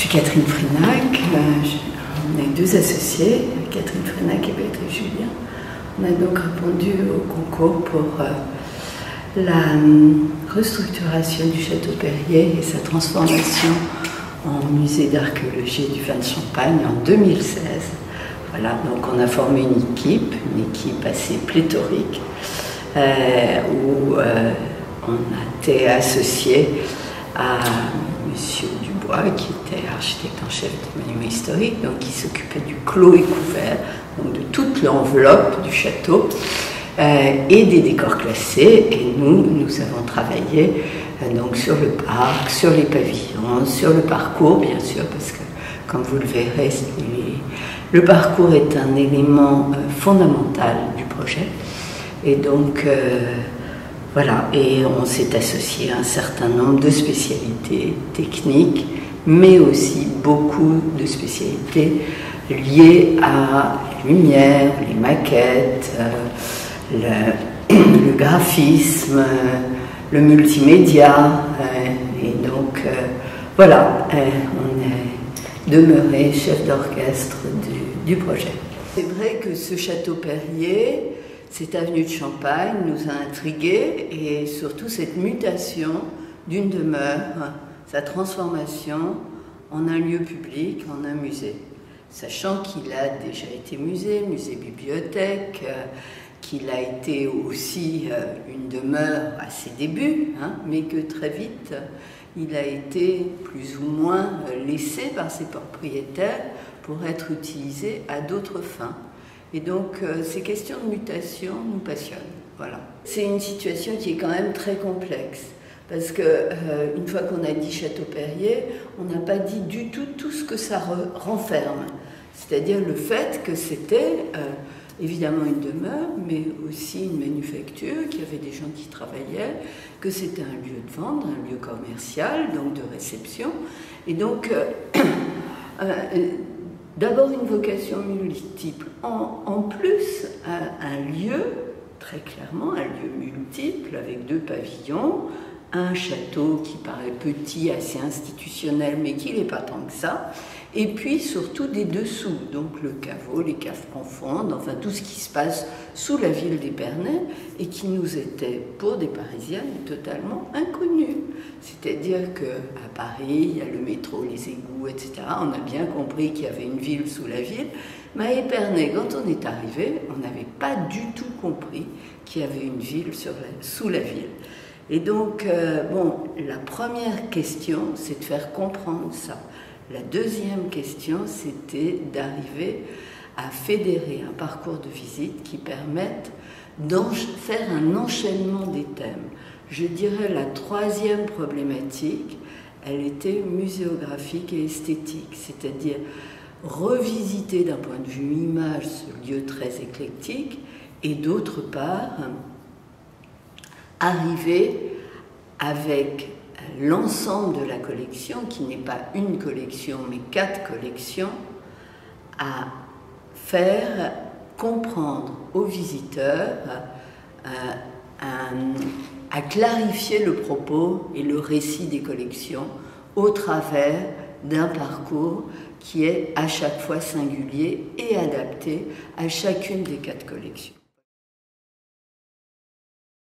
suis Catherine Freinac, on est deux associés, Catherine Freinac et Béatrice Julien. On a donc répondu au concours pour la restructuration du Château Perrier et sa transformation en musée d'archéologie du vin de Champagne en 2016. Voilà, donc on a formé une équipe assez pléthorique, où on a été associé à Monsieur Dubois, qui était architecte en chef des monuments historiques, donc qui s'occupait du clos et couvert, donc de toute l'enveloppe du château, et des décors classés. Et nous avons travaillé donc sur le parc, sur les pavillons, sur le parcours, bien sûr, parce que, comme vous le verrez, le parcours est un élément fondamental du projet. Et donc, voilà, et on s'est associé à un certain nombre de spécialités techniques, mais aussi beaucoup de spécialités liées à la lumière, les maquettes, le graphisme, le multimédia. Et donc, voilà, on est demeuré chef d'orchestre du projet. C'est vrai que ce Château Perrier, cette avenue de Champagne nous a intrigués, et surtout cette mutation d'une demeure, sa transformation en un lieu public, en un musée. Sachant qu'il a déjà été musée-bibliothèque, qu'il a été aussi une demeure à ses débuts, mais que très vite il a été plus ou moins laissé par ses propriétaires pour être utilisé à d'autres fins. Et donc, ces questions de mutation nous passionnent. Voilà. C'est une situation qui est quand même très complexe, parce que une fois qu'on a dit Château Perrier, on n'a pas dit du tout ce que ça renferme. C'est-à-dire le fait que c'était évidemment une demeure, mais aussi une manufacture, qu'il y avait des gens qui travaillaient, que c'était un lieu de vente, un lieu commercial, donc de réception. Et donc, d'abord une vocation multiple, en plus un lieu, très clairement, un lieu multiple, avec deux pavillons, un château qui paraît petit, assez institutionnel, mais qui n'est pas tant que ça, et puis surtout des dessous, donc le caveau, les caves profondes, enfin tout ce qui se passe sous la ville d'Épernay, et qui nous était, pour des Parisiennes, totalement inconnu. C'est-à-dire qu'à Paris, il y a le métro, les égouts, etc. On a bien compris qu'il y avait une ville sous la ville, mais à Épernay, quand on est arrivé, on n'avait pas du tout compris qu'il y avait une ville sous la ville. Et donc, bon, la première question, c'est de faire comprendre ça. La deuxième question, c'était d'arriver à fédérer un parcours de visite qui permette de faire un enchaînement des thèmes. Je dirais la troisième problématique, elle était muséographique et esthétique, c'est-à-dire revisiter d'un point de vue image ce lieu très éclectique, et d'autre part, arriver avec l'ensemble de la collection, qui n'est pas une collection mais 4 collections, à faire comprendre aux visiteurs, à clarifier le propos et le récit des collections au travers d'un parcours qui est à chaque fois singulier et adapté à chacune des 4 collections.